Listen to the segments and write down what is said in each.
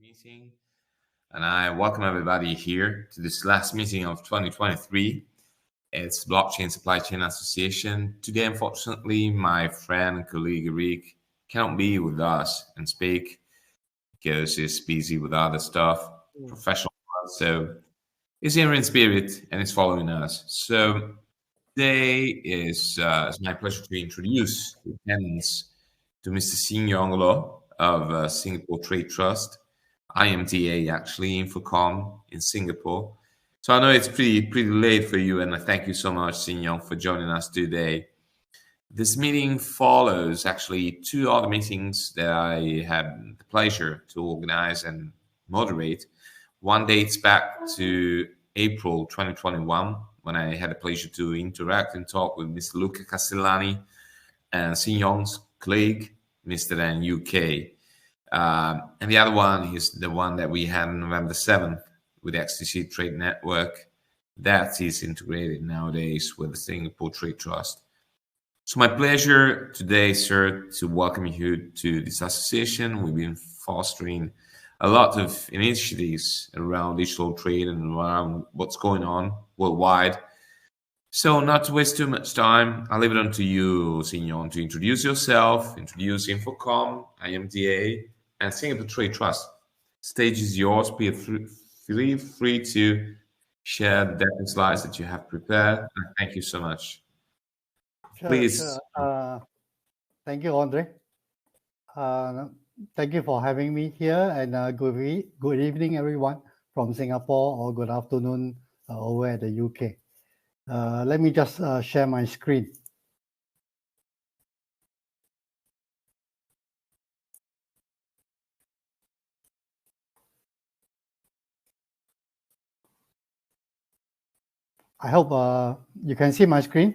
meeting, and I welcome everybody here to this last meeting of 2023. It's Blockchain Supply Chain Association. Today, unfortunately, my friend and colleague Rick cannot be with us and speak because he's busy with other stuff, professional. So he's here in spirit and is following us. So today it's my pleasure to introduce the attendance to Mr. Sin Young Loh of Singapore TradeTrust, IMDA, actually, Infocomm in Singapore. So I know it's pretty late for you, and I thank you so much, Sin Young, for joining us today. This meeting follows actually two other meetings that I had the pleasure to organize and moderate. One dates back to April 2021, when I had the pleasure to interact and talk with Mr. Luca Castellani and Sin Young's colleague, Mr. N UK. And the other one is the one that we had on November 7th with XTC Trade Network. That is integrated nowadays with the Singapore TradeTrust. So my pleasure today, sir, to welcome you to this association. We've been fostering a lot of initiatives around digital trade and around what's going on worldwide. So not to waste too much time, I'll leave it on to you, Sin Young, to introduce yourself, introduce Infocomm, IMDA, and Singapore TradeTrust. Stage is yours. Feel free to share the deck and slides that you have prepared. Thank you so much. Please. Sure. Thank you, Andre. Thank you for having me here, and good evening, everyone from Singapore, or good afternoon over at the UK. Let me just share my screen. I hope you can see my screen.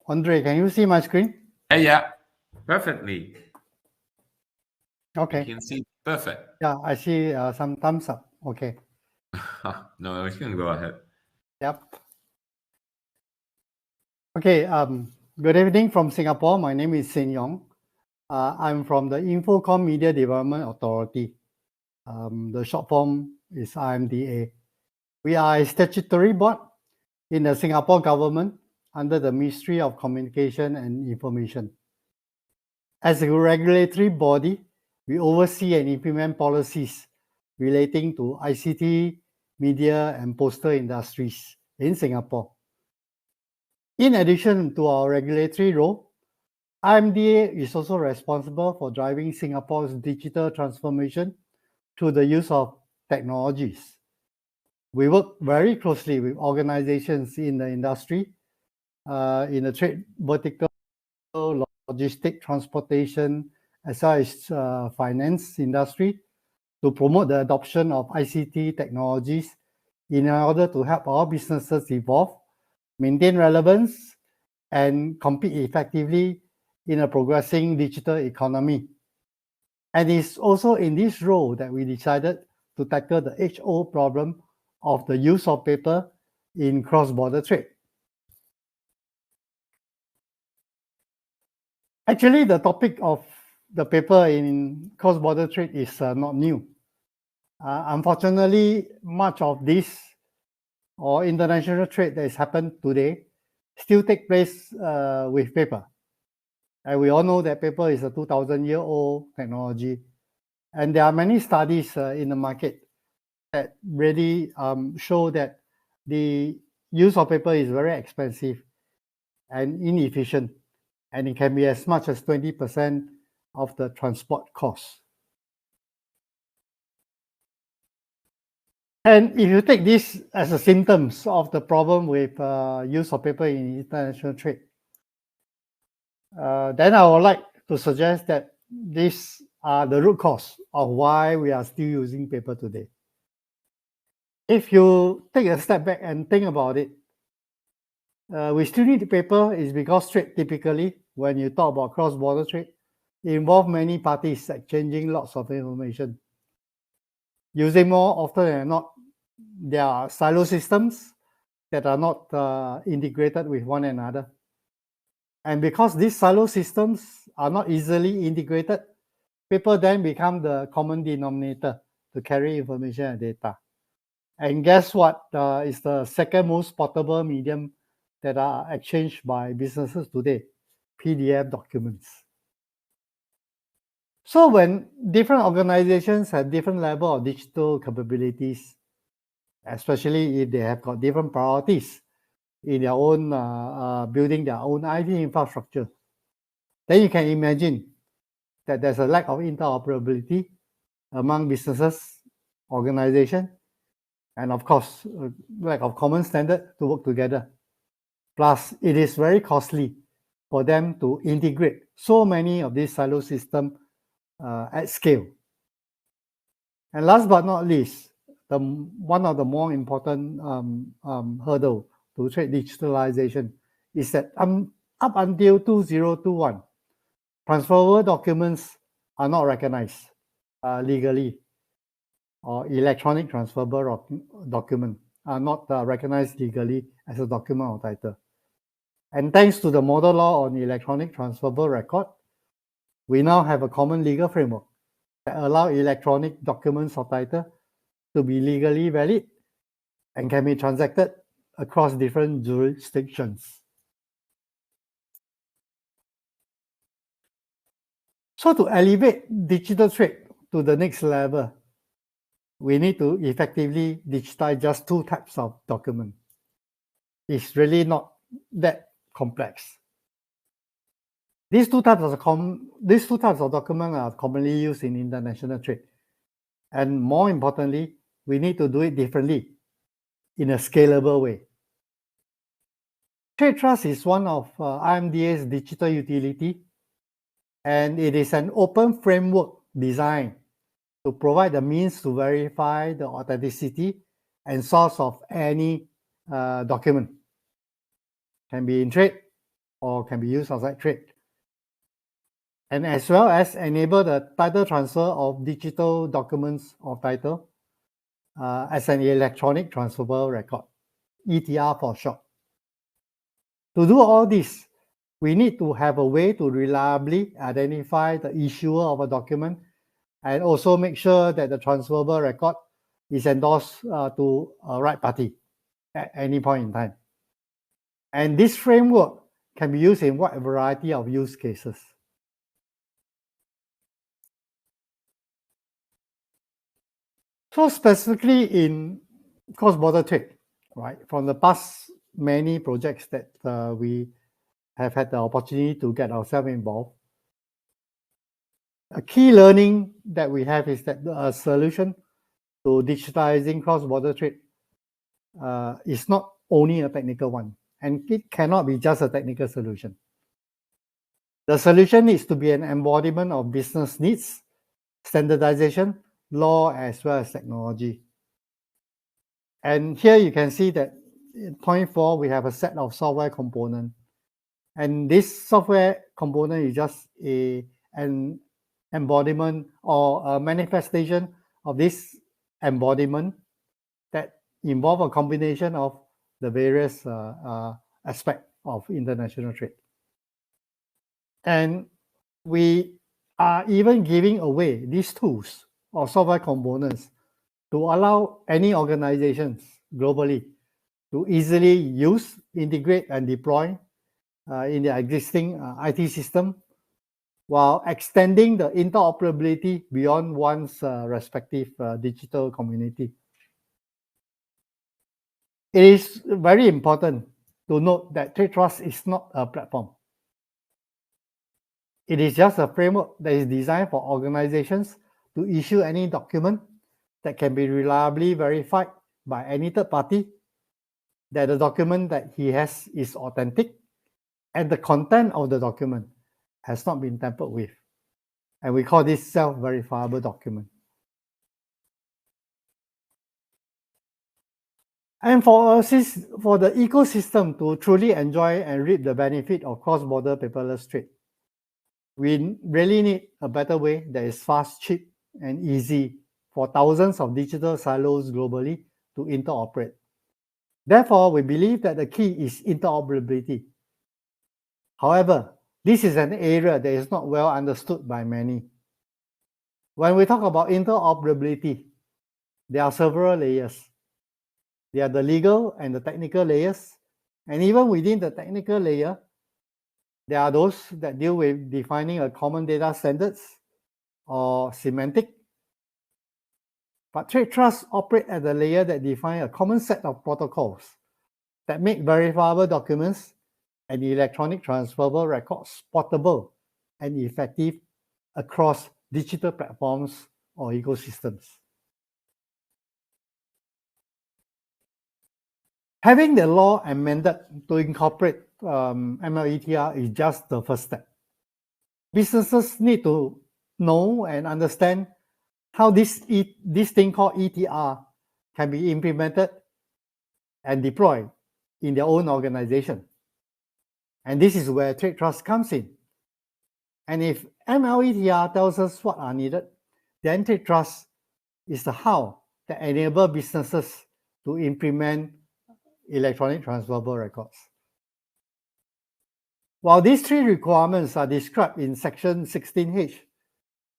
Andre, can you see my screen? Yeah, perfectly. Okay. You can see perfect. Yeah, I see some thumbs up. Okay. No, you can go ahead. Yep. Okay. Good evening from Singapore. My name is Sin Young. I'm from the Infocomm Media Development Authority. The short form is IMDA. We are a statutory board in the Singapore government under the Ministry of Communication and Information. As a regulatory body, we oversee and implement policies relating to ICT, media, and postal industries in Singapore. In addition to our regulatory role, IMDA is also responsible for driving Singapore's digital transformation through the use of technologies. We work very closely with organizations in the industry, in the trade vertical, logistic, transportation, as well as finance industry, to promote the adoption of ICT technologies in order to help our businesses evolve, maintain relevance, and compete effectively in a progressing digital economy. And it's also in this role that we decided to tackle the age-old problem of the use of paper in cross-border trade. Actually, the topic of the paper in cross-border trade is not new. Unfortunately, much of this or international trade that has happened today still take place with paper. And we all know that paper is a 2,000-year-old technology. And there are many studies in the market that really show that the use of paper is very expensive and inefficient, and it can be as much as 20% of the transport cost. And if you take this as a symptoms of the problem with use of paper in international trade, then I would like to suggest that these are the root cause of why we are still using paper today. If you take a step back and think about it, we still need paper is because trade typically, when you talk about cross-border trade, it involves many parties exchanging lots of information. Using more often than not, there are silo systems that are not integrated with one another. And because these silo systems are not easily integrated, Paper then become the common denominator to carry information and data. And guess what is the second most portable medium that are exchanged by businesses today? PDF documents. So when different organizations have different level of digital capabilities, especially if they have got different priorities in their own building their own IT infrastructure, then you can imagine that there's a lack of interoperability among businesses, organizations, and of course, lack of common standard to work together. Plus, it is very costly for them to integrate so many of these silo systems at scale. And last but not least, one of the more important hurdle to trade digitalization is that up until 2021, transferable documents are not recognized legally, or electronic transferable document are not recognized legally as a document or title. And thanks to the model law on electronic transferable record, we now have a common legal framework that allow electronic documents or title to be legally valid and can be transacted across different jurisdictions. So to elevate digital trade to the next level, we need to effectively digitize just two types of document. It's really not that complex. These two types of document are commonly used in international trade. And more importantly, we need to do it differently in a scalable way. TradeTrust is one of IMDA's digital utility, and it is an open framework designed to provide the means to verify the authenticity and source of any document. Can be in trade or can be used outside trade. And as well as enable the title transfer of digital documents of title as an electronic transferable record, ETR for short. To do all this, we need to have a way to reliably identify the issuer of a document and also make sure that the transferable record is endorsed to a right party at any point in time. And this framework can be used in a wide variety of use cases. So specifically in cross-border trade, right? From the past many projects that we have had the opportunity to get ourselves involved, a key learning that we have is that a solution to digitizing cross-border trade is not only a technical one, and it cannot be just a technical solution. The solution needs to be an embodiment of business needs, standardization, law, as well as technology. And here you can see that in point 4, we have a set of software components. And this software component is just an embodiment or a manifestation of this embodiment that involve a combination of the various aspects of international trade. And we are even giving away these tools or software components to allow any organizations globally to easily use, integrate, and deploy in their existing IT system, while extending the interoperability beyond one's respective digital community. It is very important to note that TradeTrust is not a platform. It is just a framework that is designed for organizations to issue any document that can be reliably verified by any third party that the document that he has is authentic and the content of the document has not been tampered with. And we call this self-verifiable document. And for the ecosystem to truly enjoy and reap the benefit of cross-border paperless trade, we really need a better way that is fast, cheap, and easy for thousands of digital silos globally to interoperate. Therefore, we believe that the key is interoperability. However, this is an area that is not well understood by many. When we talk about interoperability, there are several layers. There are the legal and the technical layers. And even within the technical layer, there are those that deal with defining a common data standards or semantic. But TradeTrust operate at the layer that define a common set of protocols that make verifiable documents and electronic transferable records portable and effective across digital platforms or ecosystems. Having the law amended to incorporate MLETR is just the first step. Businesses need to know and understand how this thing called ETR can be implemented and deployed in their own organization. And this is where TradeTrust comes in. And if MLETR tells us what are needed, then TradeTrust is the how that enable businesses to implement electronic transferable records. While these three requirements are described in Section 16H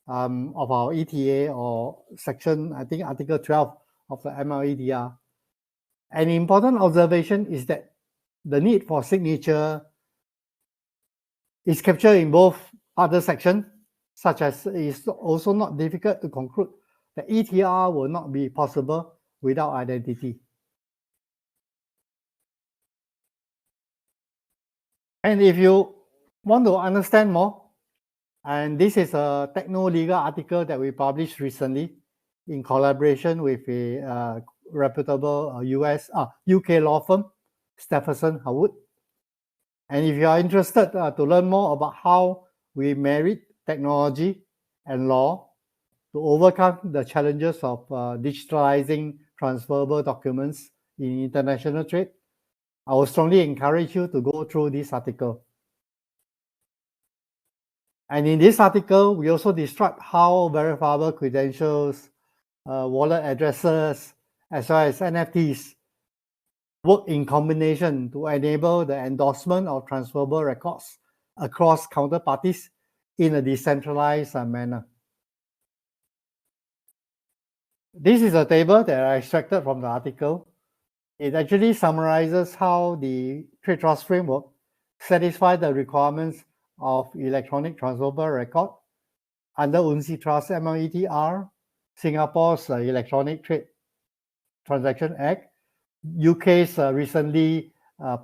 of our ETA or Section, I think, Article 12 of the MLETR, an important observation is that the need for signature is captured in both other sections, such as it is also not difficult to conclude that ETR will not be possible without identity. And if you want to understand more, and this is a techno-legal article that we published recently in collaboration with a reputable UK law firm, Stephenson Howard. And if you are interested to learn more about how we marry technology and law to overcome the challenges of digitalizing transferable documents in international trade, I would strongly encourage you to go through this article. And in this article, we also describe how verifiable credentials, wallet addresses, as well as NFTs work in combination to enable the endorsement of transferable records across counterparties in a decentralized manner. This is a table that I extracted from the article. It actually summarizes how the TradeTrust framework satisfies the requirements of electronic transferable record under UNCITRAS MLETR, Singapore's Electronic Trade Transaction Act, UK's recently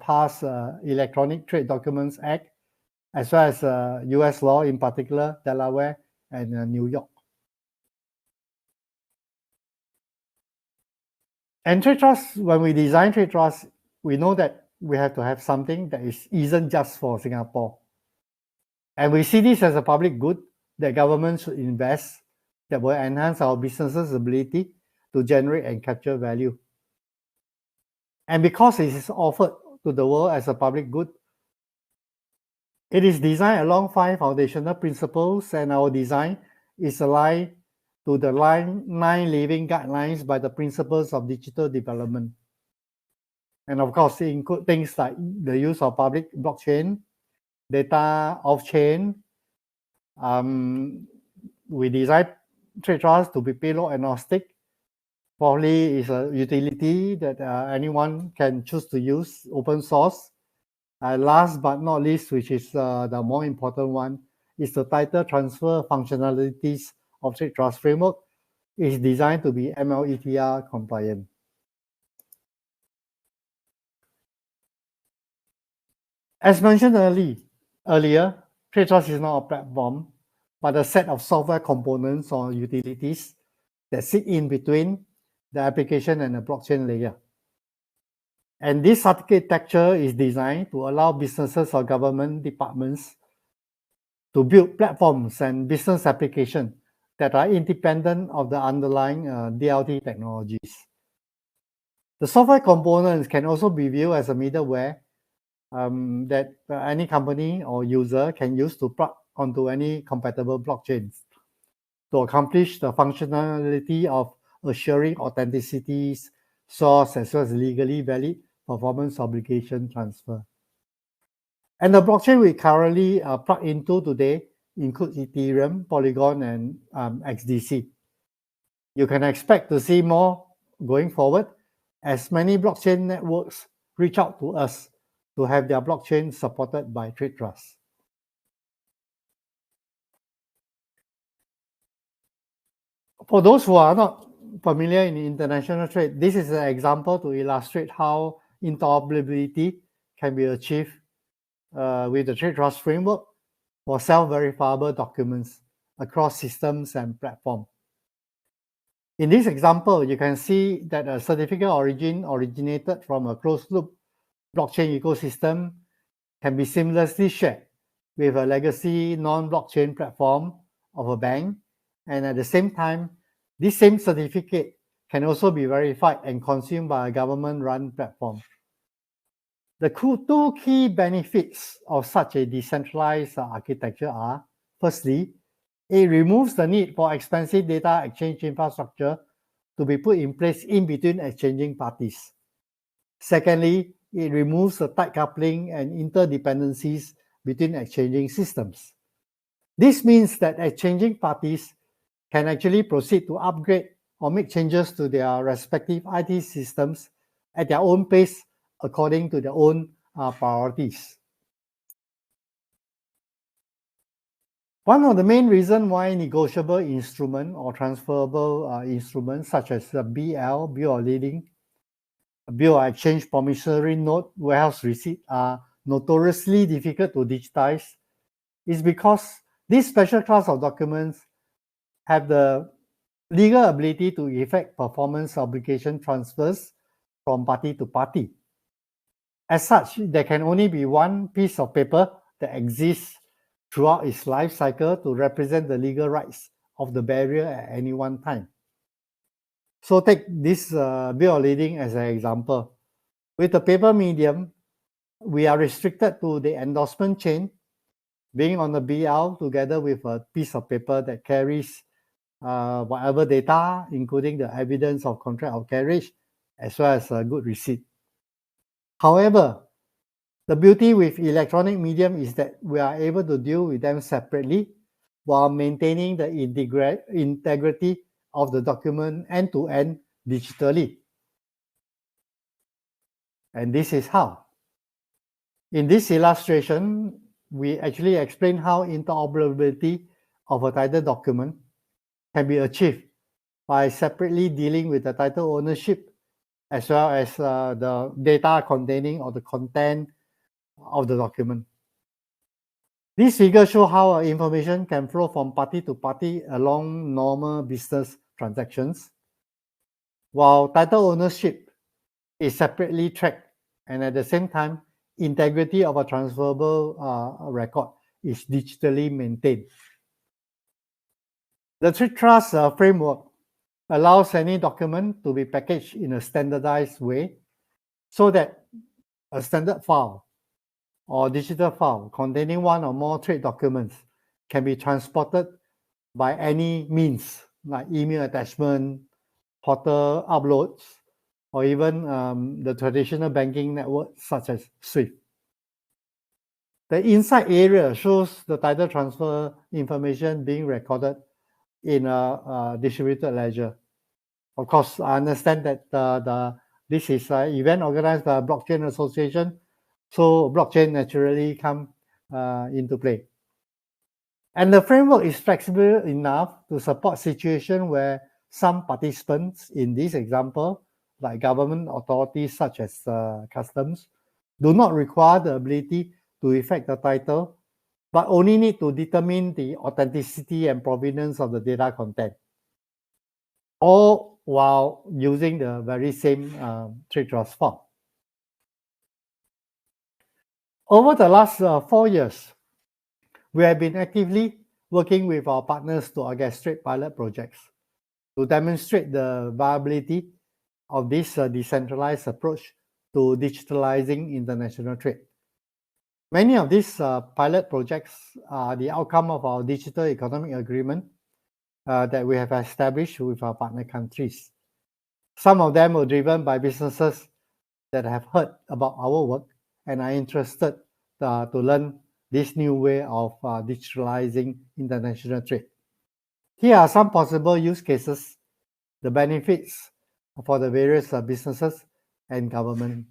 passed Electronic Trade Documents Act, as well as US law, in particular Delaware and New York. And TradeTrust, when we design TradeTrust, we know that we have to have something that isn't just for Singapore. And we see this as a public good that government should invest that will enhance our business's ability to generate and capture value. And because it is offered to the world as a public good, it is designed along 5 foundational principles, and our design is aligned to the 9 living guidelines by the principles of digital development. And of course, it includes things like the use of public blockchain, data off-chain. We design TradeTrust to be payload agnostic. Probably is a utility that anyone can choose to use, open source. Last but not least, which is the more important one, is the title transfer functionalities of TradeTrust framework is designed to be MLETR compliant. As mentioned earlier, TradeTrust is not a platform, but a set of software components or utilities that sit in between the application and the blockchain layer. And this architecture is designed to allow businesses or government departments to build platforms and business applications that are independent of the underlying DLT technologies. The software components can also be viewed as a middleware that any company or user can use to plug onto any compatible blockchains to accomplish the functionality of assuring authenticity, source, as well as legally valid performance obligation transfer. And the blockchain we currently plug into today includes Ethereum, Polygon, and XDC. You can expect to see more going forward as many blockchain networks reach out to us to have their blockchain supported by TradeTrust. For those who are not familiar in international trade, this is an example to illustrate how interoperability can be achieved with the TradeTrust framework for self-verifiable documents across systems and platforms. In this example, you can see that a certificate originated from a closed-loop blockchain ecosystem can be seamlessly shared with a legacy non-blockchain platform of a bank, and at the same time, this same certificate can also be verified and consumed by a government-run platform. The two key benefits of such a decentralized architecture are, firstly, it removes the need for expensive data exchange infrastructure to be put in place in between exchanging parties. Secondly, it removes the tight coupling and interdependencies between exchanging systems. This means that exchanging parties can actually proceed to upgrade or make changes to their respective IT systems at their own pace according to their own priorities. One of the main reasons why negotiable instrument or transferable instruments such as BL, bill of lading, bill of exchange, promissory note, warehouse receipt are notoriously difficult to digitize is because this special class of documents have the legal ability to effect performance obligation transfers from party to party. As such, there can only be one piece of paper that exists throughout its life cycle to represent the legal rights of the bearer at any one time. So take this bill of lading as an example. With the paper medium, we are restricted to the endorsement chain being on the BL together with a piece of paper that carries whatever data, including the evidence of contract of carriage, as well as a good receipt. However, the beauty with electronic medium is that we are able to deal with them separately while maintaining the integrity of the document end-to-end digitally. And this is how. In this illustration, we actually explain how interoperability of a title document can be achieved by separately dealing with the title ownership as well as the data containing or the content of the document. These figures show how information can flow from party to party along normal business transactions, while title ownership is separately tracked, and at the same time, integrity of a transferable record is digitally maintained. The TradeTrust framework allows any document to be packaged in a standardized way so that a standard file or digital file containing one or more trade documents can be transported by any means like email attachment, portal uploads, or even the traditional banking network such as SWIFT. The inside area shows the title transfer information being recorded in a distributed ledger. Of course, I understand that this is an event organized by a blockchain association, so blockchain naturally come into play. And the framework is flexible enough to support situations where some participants in this example, like government authorities such as customs, do not require the ability to effect the title, but only need to determine the authenticity and provenance of the data content, all while using the very same TradeTrust form. Over the last 4 years, we have been actively working with our partners to orchestrate pilot projects to demonstrate the viability of this decentralized approach to digitalizing international trade. Many of these pilot projects are the outcome of our digital economic agreement that we have established with our partner countries. Some of them were driven by businesses that have heard about our work and are interested to learn this new way of digitalizing international trade. Here are some possible use cases, the benefits for the various businesses and government.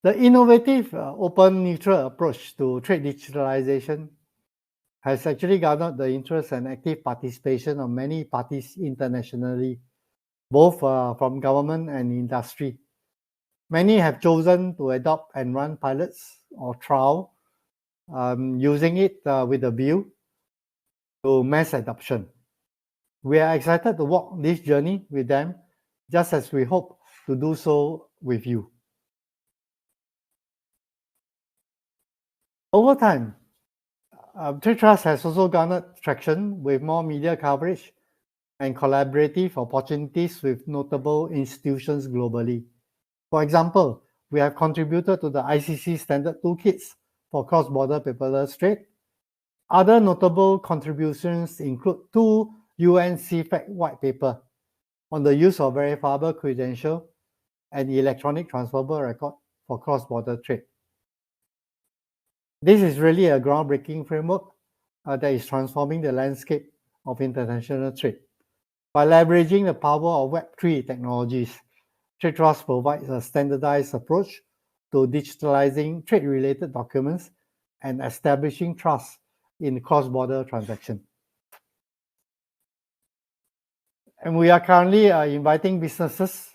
The innovative open neutral approach to trade digitalization has actually garnered the interest and active participation of many parties internationally, both from government and industry. Many have chosen to adopt and run pilots or trial using it with a view to mass adoption. We are excited to walk this journey with them, just as we hope to do so with you. Over time, TradeTrust has also garnered traction with more media coverage and collaborative opportunities with notable institutions globally. For example, we have contributed to the ICC standard toolkits for cross-border paperless trade. Other notable contributions include 2 UN CFAC white paper on the use of verifiable credential and electronic transferable record for cross-border trade. This is really a groundbreaking framework that is transforming the landscape of international trade. By leveraging the power of Web3 technologies, TradeTrust provides a standardized approach to digitalizing trade-related documents and establishing trust in cross-border transactions. And we are currently inviting businesses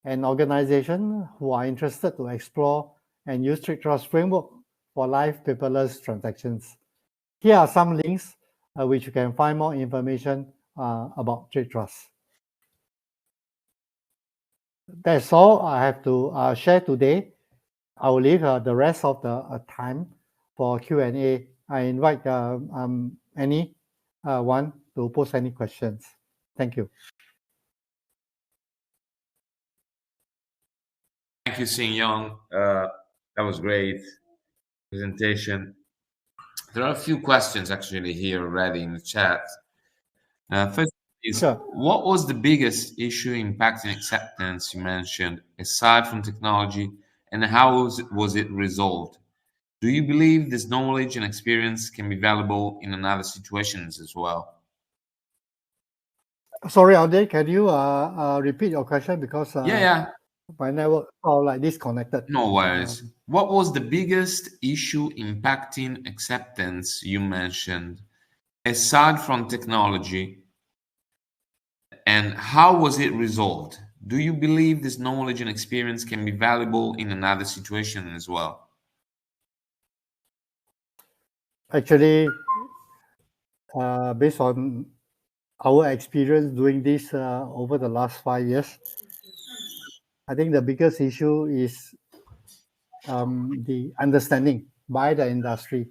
and organizations who are interested to explore and use TradeTrust framework for live paperless transactions. Here are some links which you can find more information about TradeTrust. That's all I have to share today. I will leave the rest of the time for Q&A. I invite anyone to post any questions. Thank you. Thank you, Sin Young. That was great presentation. There are a few questions actually here already in the chat. First is, what was the biggest issue impacting acceptance you mentioned, aside from technology, and how was it resolved? Do you believe this knowledge and experience can be valuable in other situations as well? Sorry, Andrea, can you repeat your question, because yeah. my network like disconnected. No worries. What was the biggest issue impacting acceptance you mentioned, aside from technology, and how was it resolved? Do you believe this knowledge and experience can be valuable in another situation as well? Actually, based on our experience doing this over the last 5 years, I think the biggest issue is the understanding by the industry.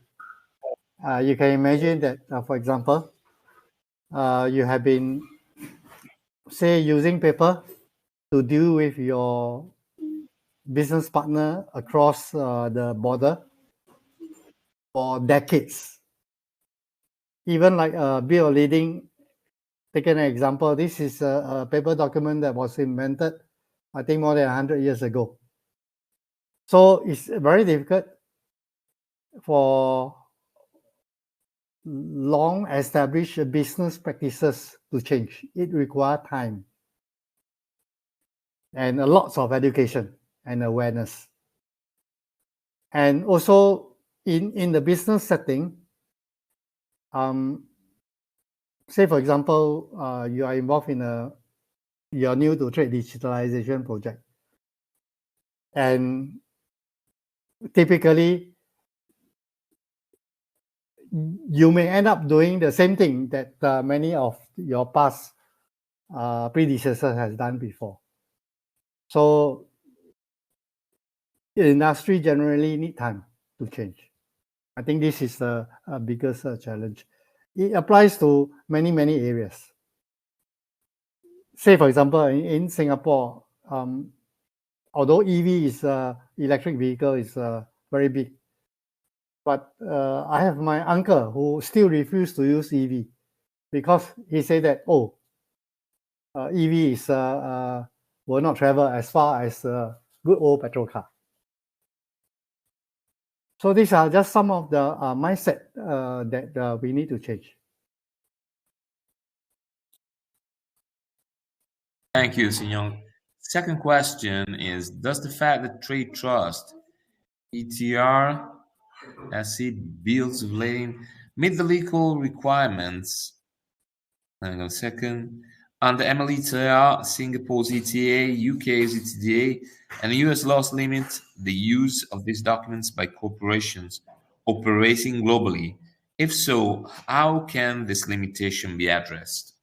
You can imagine that, for example, you have been, say, using paper to deal with your business partner across the border for decades. Even like bill of lading, take an example, this is a paper document that was invented, I think, more than 100 years ago. So it's very difficult for long established business practices to change. It requires time and a lot of education and awareness. And also in the business setting, say for example, you are involved in you're new to trade digitalization project, and typically you may end up doing the same thing that many of your past predecessors has done before. So the industry generally need time to change. I think this is the biggest challenge. It applies to many areas. Say, for example, in Singapore, although EV is electric vehicle is very big, but I have my uncle who still refused to use EV because he said that, EV is will not travel as far as a good old petrol car. So these are just some of the mindset that we need to change. Thank you, Sin Young. Second question is, does the fact that TradeTrust, ETR, SC bills relating meet the legal requirements? Hang on a second. Under MLETR, Singapore's ETA, UK's ETDA, and US laws limit the use of these documents by corporations operating globally. If so, how can this limitation be addressed?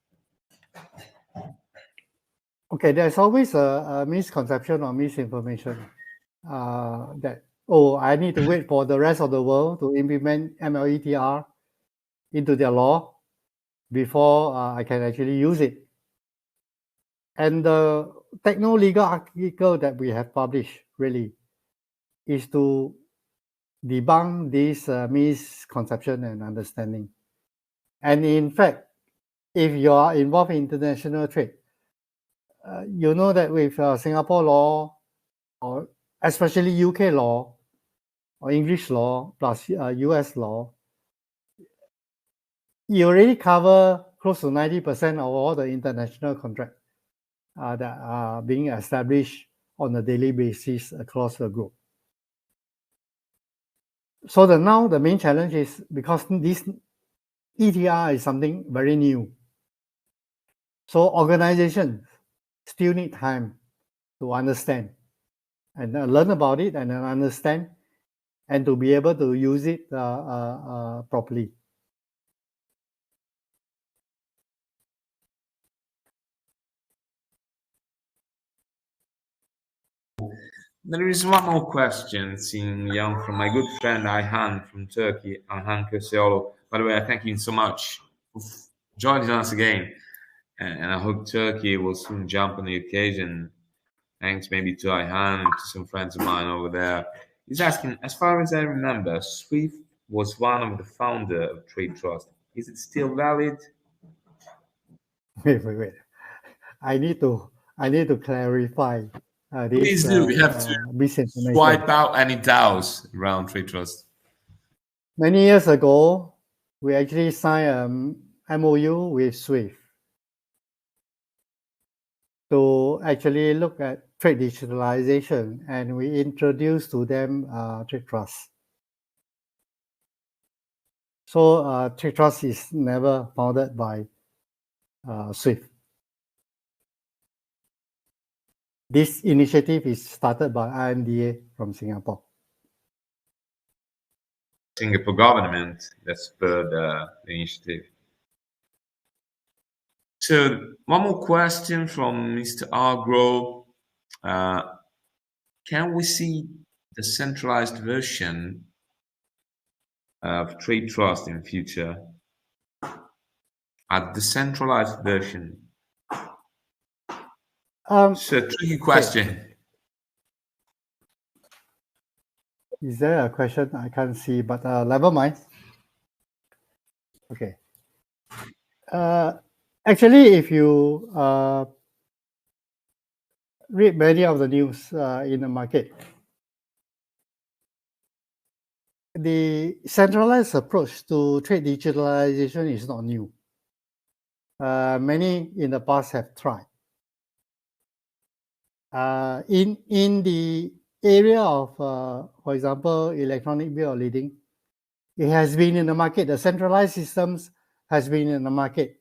Okay, there's always a misconception or misinformation that, oh, I need to wait for the rest of the world to implement MLETR into their law before I can actually use it. And the techno-legal article that we have published really is to debunk this misconception and understanding. And in fact, if you are involved in international trade, you know that with Singapore law, or especially UK law, or English law plus US law, you already cover close to 90% of all the international contracts that are being established on a daily basis across the globe. So now the main challenge is because this ETR is something very new. So organizations still need time to understand and learn about it and understand and to be able to use it properly. There is one more question, Sin Young, from my good friend Ayhan from Turkey, Ayhan Köseoğlu. By the way, I thank you so much for joining us again. And I hope Turkey will soon jump on the occasion. Thanks maybe to Ayhan and to some friends of mine over there. He's asking, as far as I remember, Swift was one of the founder of TradeTrust. Is it still valid? Wait. I need to clarify this. Please do. We have to misinformation. wipe out any doubts around TradeTrust. Many years ago, we actually signed a MOU with Swift to actually look at trade digitalization, and we introduced to them TradeTrust. So TradeTrust is never founded by Swift. This initiative is started by IMDA from Singapore. Singapore government that spurred the initiative. So one more question from Mr. Agro. Can we see the centralized version of TradeTrust in future? A decentralized version. It's a tricky question. Is there a question I can't see, but never mind. Okay. Actually, if you read many of the news in the market, the centralized approach to trade digitalization is not new. Many in the past have tried. In the area of, for example, electronic bill of lading, it has been in the market. The centralized systems has been in the market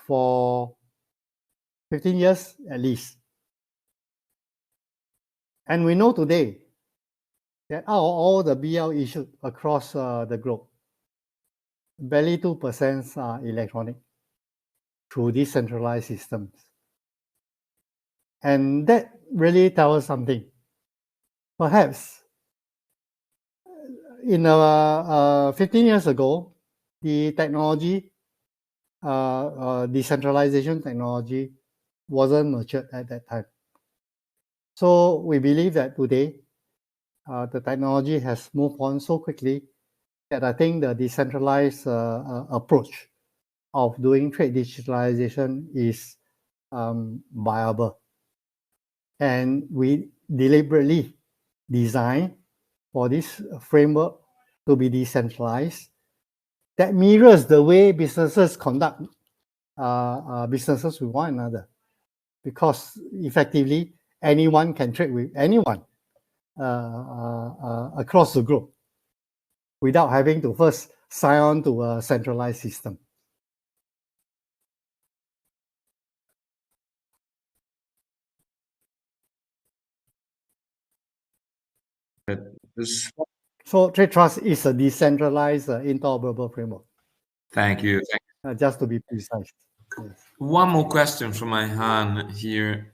for 15 years at least. And we know today that out of all the BL issued across the globe, barely 2% are electronic through these centralized systems. And that really tells us something. Perhaps in 15 years ago, the technology, decentralization technology, wasn't matured at that time. So we believe that today, the technology has moved on so quickly that I think the decentralized approach of doing trade digitalization is viable. And we deliberately design for this framework to be decentralized that mirrors the way businesses conduct businesses with one another, because effectively anyone can trade with anyone across the globe without having to first sign on to a centralized system. So TradeTrust is a decentralized interoperable framework. Thank you. Just to be precise. Yes. One more question from my hand here.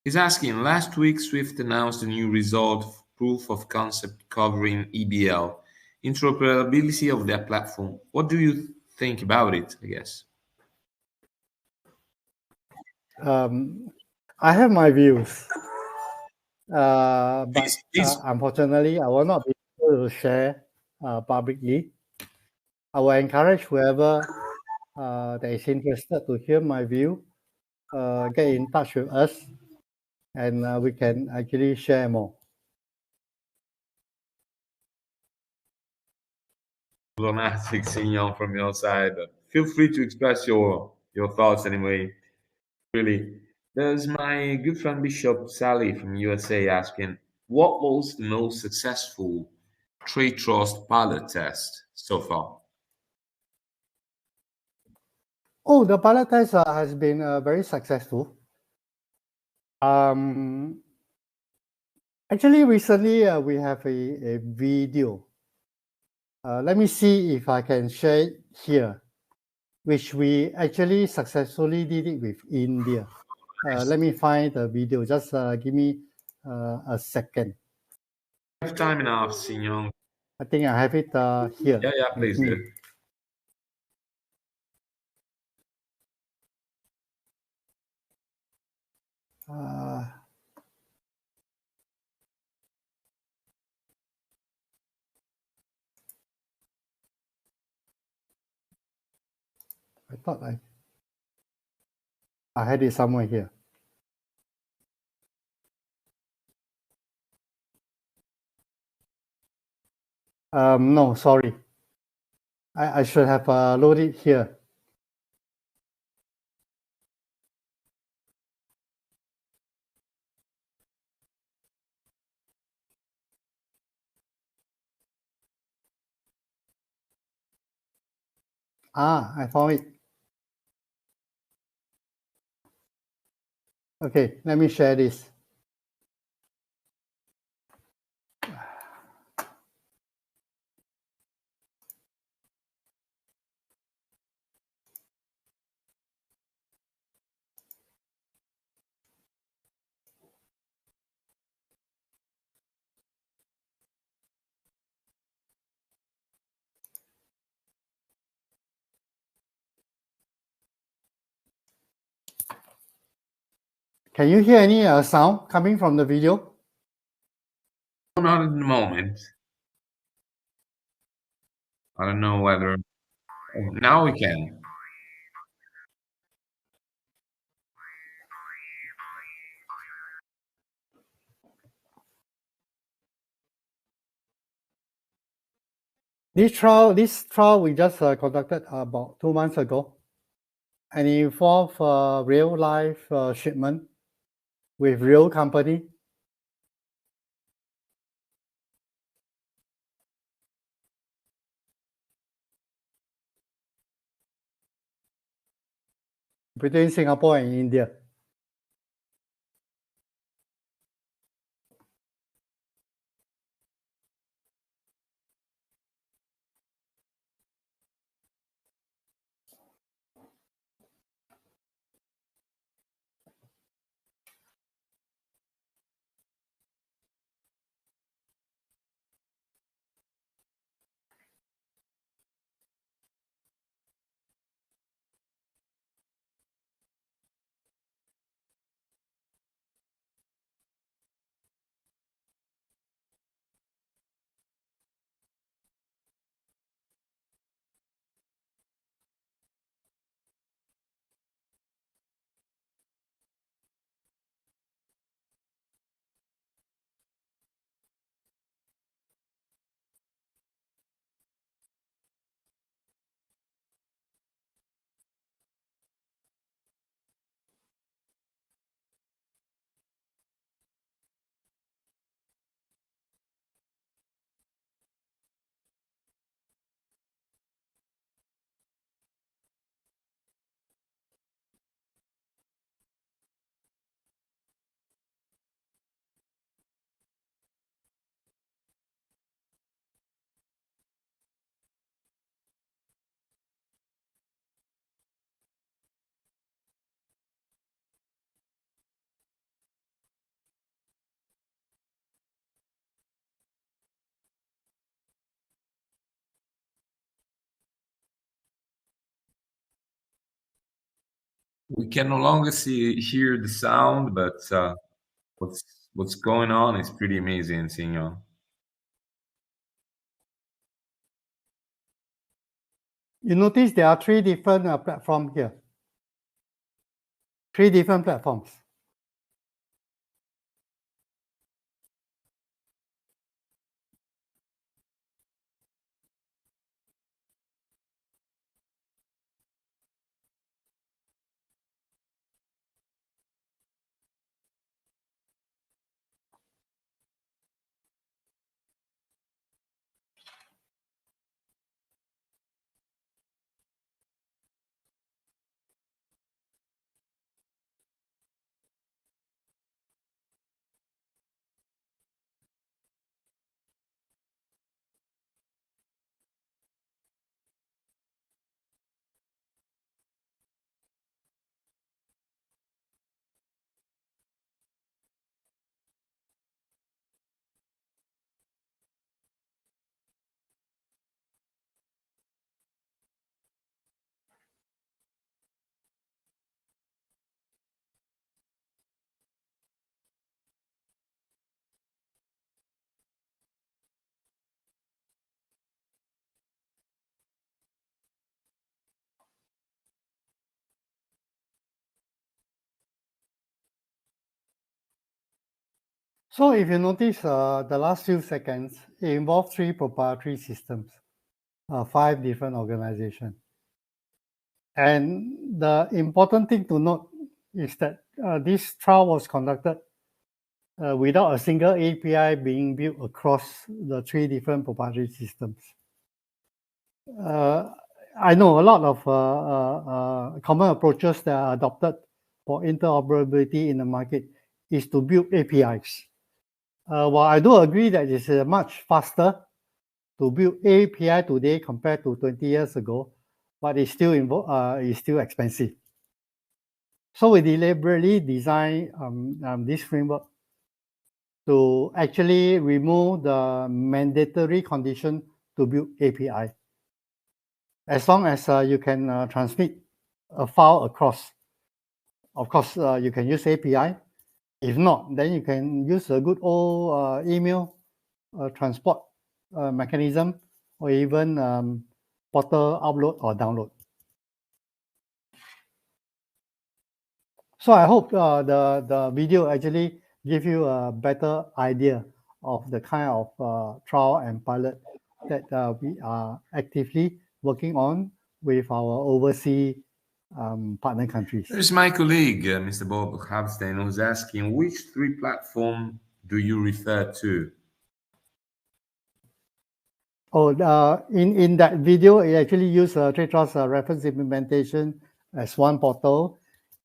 He's asking, last week Swift announced a new result proof of concept covering EBL, interoperability of their platform. What do you think about it, I guess? I have my views, but Please. Unfortunately, I will not be able to share publicly. I will encourage whoever that is interested to hear my view, get in touch with us, and we can actually share more. Diplomatic, Sin Young, from your side. Feel free to express your thoughts anyway. Really. There's my good friend Bishop Sally from USA asking, what was the most successful TradeTrust pilot test so far? Oh, the pilot test has been very successful. Actually, recently we have a video. Let me see if I can share it here, which we actually successfully did it with India. Let me find the video. Just give me a second. I have time enough, Sin Young. I think I have it here. Yeah, please do. I thought I had it somewhere here. No, sorry. I should have loaded here. I found it. Okay, let me share this. Can you hear any sound coming from the video? Not at the moment. I don't know whether... Now we can. This trial we just conducted about 2 months ago, and it involved real life shipment with real company. Between Singapore and India. We can no longer hear the sound, but what's going on is pretty amazing, Sin Young. You notice there are three different platforms here. Three different platforms. So if you notice the last few seconds, it involves three proprietary systems, 5 different organizations. And the important thing to note is that this trial was conducted without a single API being built across the 3 different proprietary systems. I know a lot of common approaches that are adopted for interoperability in the market is to build APIs. While I do agree that it's much faster to build API today compared to 20 years ago, but it's still expensive. So we deliberately designed this framework to actually remove the mandatory condition to build API. As long as you can transmit a file across, of course, you can use API. If not, then you can use a good old email transport mechanism, or even portal upload or download. So I hope the video actually give you a better idea of the kind of trial and pilot that we are actively working on with our overseas partner countries. There's my colleague, Mr. Bob Habstein, who's asking, which 3 platforms do you refer to? Oh, in that video, it actually used TradeTrust reference implementation as one portal.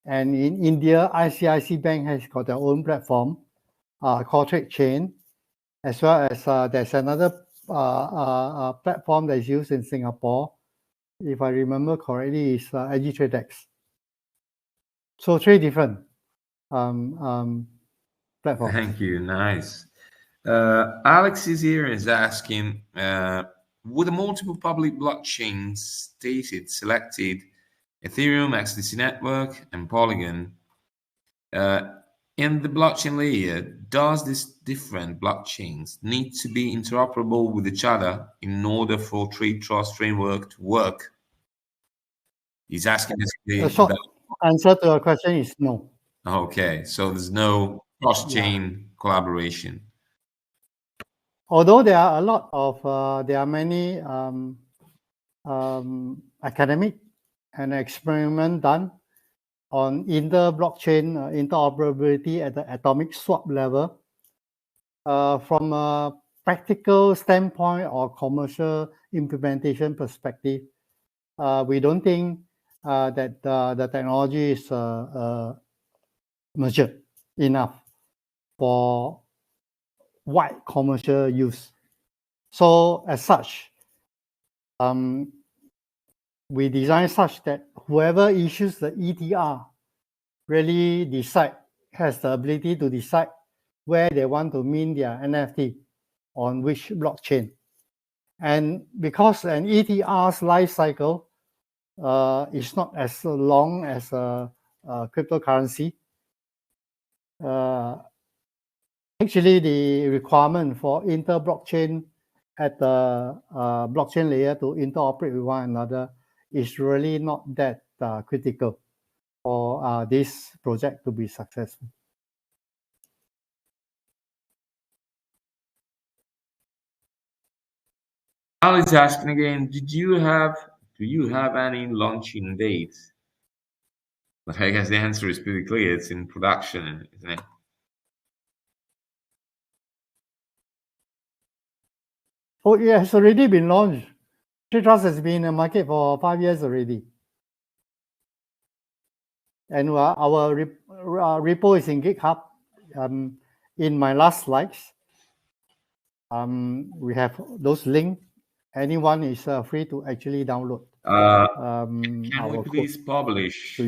And in India, ICICI Bank has got their own platform called TradeChain, as well as there's another platform that is used in Singapore, if I remember correctly, is AgiTradeX. So 3 different platforms. Thank you. Nice. Alex is here is asking, would the multiple public blockchains stated selected Ethereum, XDC Network, and Polygon in the blockchain layer, does these different blockchains need to be interoperable with each other in order for TradeTrust framework to work? He's asking The basically short answer to your question is no. Okay, so there's no cross-chain collaboration. Although there are a lot of, there are many academic and experiment done on inter-blockchain interoperability at the atomic swap level. From a practical standpoint or commercial implementation perspective, we don't think that the technology is mature enough for wide commercial use. So as such, we design such that whoever issues the ETR really has the ability to decide where they want to mint their NFT on which blockchain. And because an ETR's life cycle is not as long as a cryptocurrency. Actually, the requirement for inter-blockchain at the blockchain layer to interoperate with one another is really not that critical for this project to be successful. Ali's asking again, do you have any launching dates? But I guess the answer is pretty clear. It's in production, isn't it? Oh, it has already been launched. TradeTrust has been in the market for 5 years already. And our repo is in GitHub. In my last slides, we have those links. Anyone is free to actually download. Can we please publish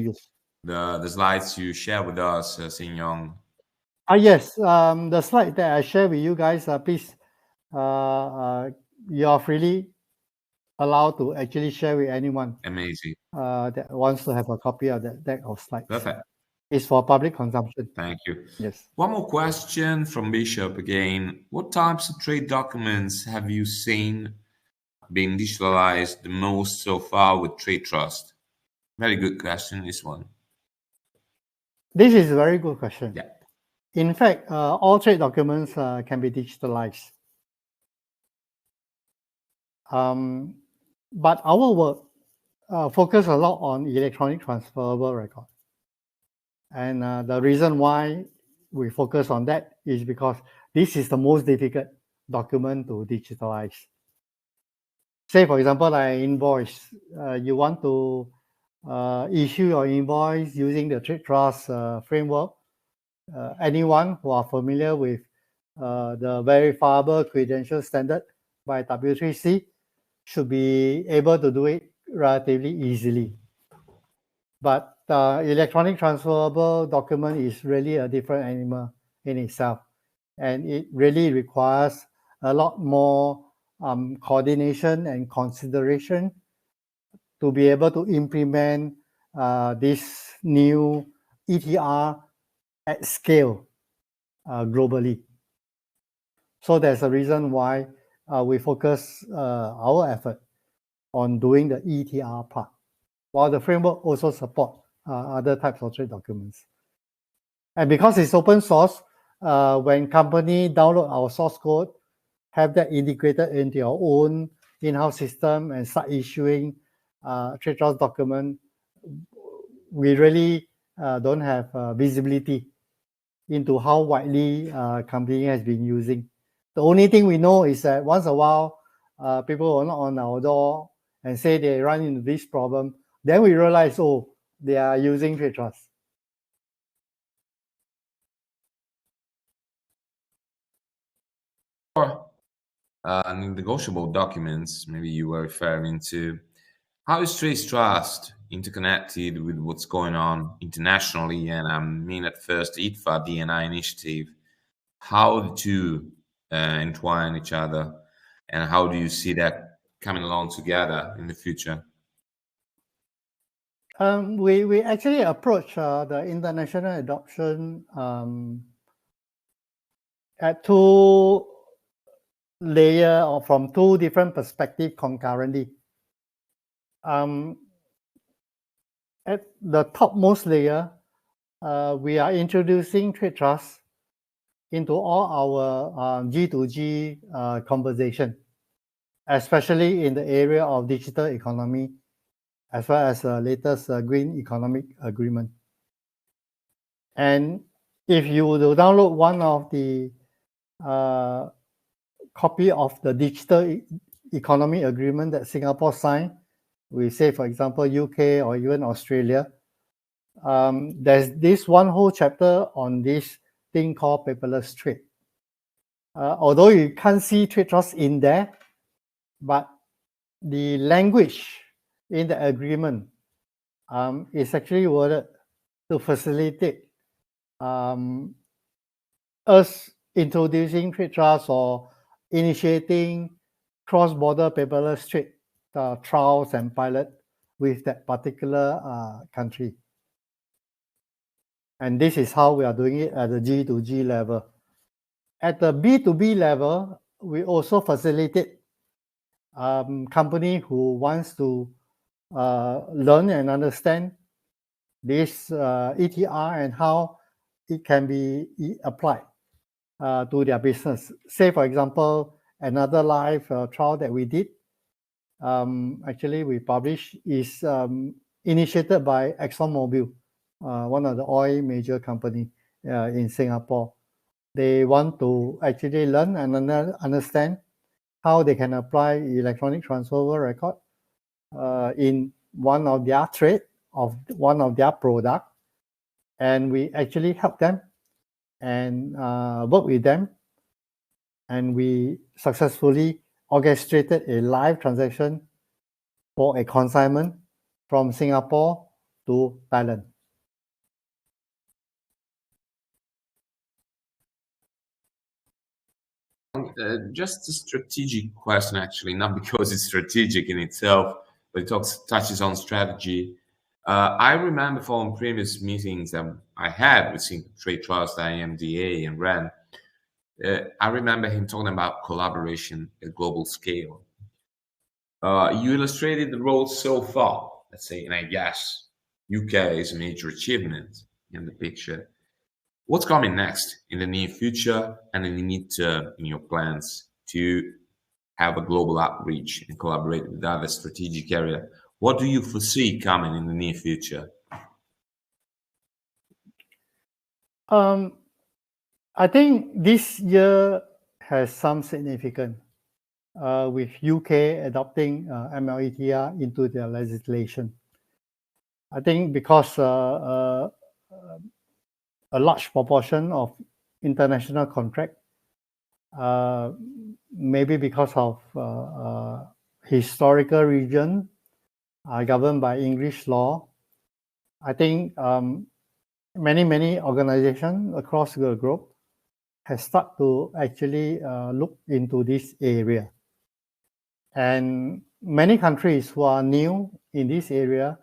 the slides you share with us, Sin Young? Yes, the slide that I share with you guys, please, you are freely allowed to actually share with anyone. Amazing. That wants to have a copy of that deck of slides. Perfect. It's for public consumption. Thank you. Yes. One more question from Bishop again. What types of trade documents have you seen being digitalized the most so far with TradeTrust? Very good question, this one. This is a very good question. Yeah. In fact, all trade documents can be digitalized. But our work focus a lot on electronic transferable record. And the reason why we focus on that is because this is the most difficult document to digitalize. Say, for example, like invoice, you want to issue your invoice using the TradeTrust framework. Anyone who are familiar with the verifiable credential standard by W3C should be able to do it relatively easily. But electronic transferable document is really a different animal in itself. And it really requires a lot more coordination and consideration to be able to implement this new ETR at scale globally. So there's a reason why we focus our effort on doing the ETR part, while the framework also support other types of trade documents. And because it's open source, when company download our source code, have that integrated into your own in-house system and start issuing TradeTrust document, we really don't have visibility into how widely company has been using. The only thing we know is that once a while, people will knock on our door and say they run into this problem. Then we realize, oh, they are using TradeTrust. Negotiable documents, maybe you were referring to. How is TradeTrust interconnected with what's going on internationally? And I mean, at first, ITFA, DNI initiative. How the two entwine each other, and how do you see that coming along together in the future? We actually approach the international adoption at two layers or from two different perspectives concurrently. At the topmost layer, we are introducing TradeTrust into all our G2G conversation, especially in the area of digital economy, as well as the latest green economic agreement. And if you will download one of the copy of the digital economy agreement that Singapore signed, we say, for example, UK or even Australia, there's this one whole chapter on this thing called paperless trade. Although you can't see TradeTrust in there, but the language in the agreement is actually worded to facilitate us introducing TradeTrust or initiating cross-border paperless trade trials and pilot with that particular country. And this is how we are doing it at the G2G level. At the B2B level, we also facilitate company who wants to learn and understand this ETR and how it can be applied to their business. Say, for example, another live trial that we did, actually we published, is initiated by ExxonMobil, one of the oil major company in Singapore. They want to actually learn and understand how they can apply electronic transfer record in one of their trade of one of their product, and we actually help them and work with them, and we successfully orchestrated a live transaction for a consignment from Singapore to Thailand. Just a strategic question, actually, not because it's strategic in itself, but it touches on strategy. I remember from previous meetings that I had with TradeTrust, IMDA, and RAN, I remember him talking about collaboration at global scale. You illustrated the role so far, let's say, and I guess UK is a major achievement in the picture. What's coming next in the near future and in the midterm in your plans to have a global outreach and collaborate with other strategic area? What do you foresee coming in the near future? I think this year has some significance with UK adopting MLETR into their legislation. I think because a large proportion of international contract, maybe because of historical region governed by English law, I think many organizations across the globe has started to actually look into this area. And many countries who are new in this area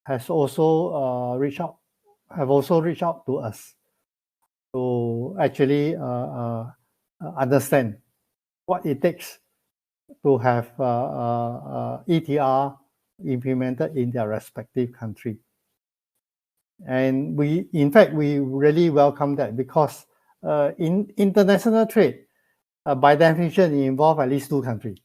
have also reached out to us to actually understand what it takes to have ETR implemented in their respective country. And in fact, we really welcome that, because in international trade, by definition, it involves at least two countries.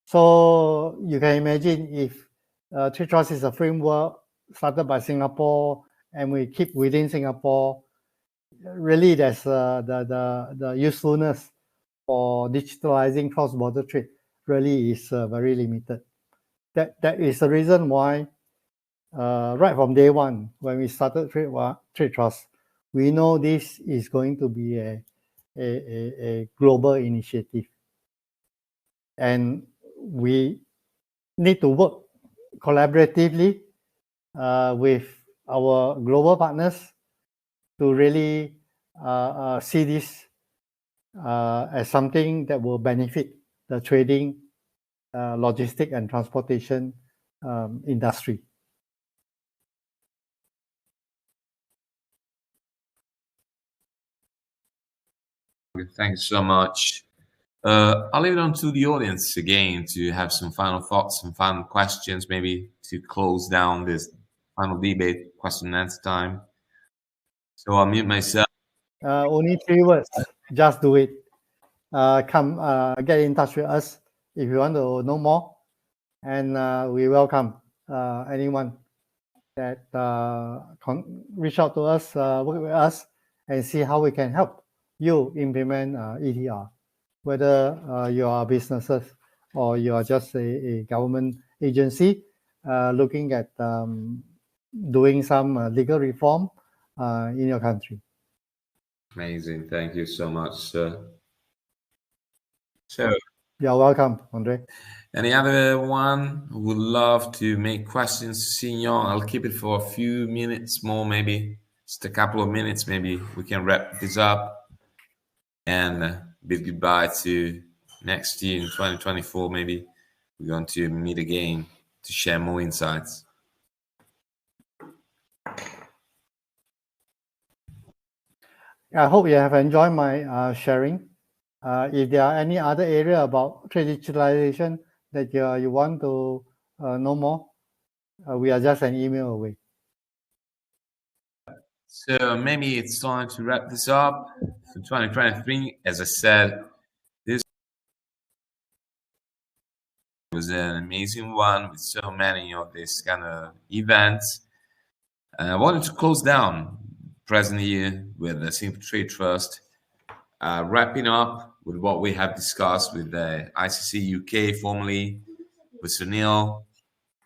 So you can imagine if TradeTrust is a framework started by Singapore and we keep within Singapore, really there's the usefulness for digitalizing cross-border trade really is very limited. That is the reason why right from day one, when we started TradeTrust, we know this is going to be a global initiative. And we need to work collaboratively with our global partners to really see this as something that will benefit the trading, logistic, and transportation industry. Thanks so much. I'll leave it on to the audience again to have some final thoughts, some final questions, maybe to close down this final debate, question and answer time. So I'll mute myself. Only 3 words. Just do it. Come get in touch with us if you want to know more. And we welcome anyone that reach out to us, work with us, and see how we can help you implement ETR. Whether you are businesses or you are just a government agency looking at doing some legal reform in your country. Amazing. Thank you so much, sir. So, you're welcome, Andre. Any other one who would love to make questions to Sin Young? I'll keep it for a few minutes more, maybe just a couple of minutes. Maybe we can wrap this up and bid goodbye to next year in 2024. Maybe we're going to meet again to share more insights. I hope you have enjoyed my sharing. If there are any other area about trade digitalization that you want to know more, we are just an email away. So maybe it's time to wrap this up for 2023. As I said, this was an amazing one with so many of these kind of events. I wanted to close down present year with the Simple TradeTrust, wrapping up with what we have discussed with the ICC UK, formerly with Sunil,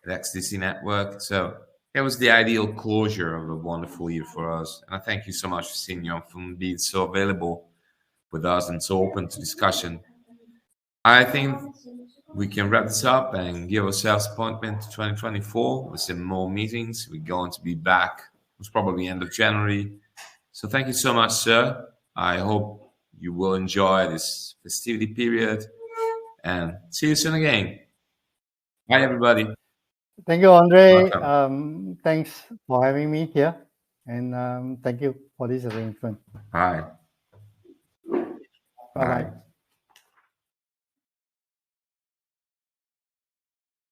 the XDC network. So it was the ideal closure of a wonderful year for us. And I thank you so much, Sin Young, for being so available with us and so open to discussion. I think we can wrap this up and give ourselves appointment to 2024 with some more meetings. We're going to be back. It's probably end of January. So thank you so much, sir. I hope you will enjoy this festivity period and see you soon again. Bye, everybody. Thank you, Andre. Welcome. Thanks for having me here, and thank you for this arrangement. Bye. Bye bye. Bye.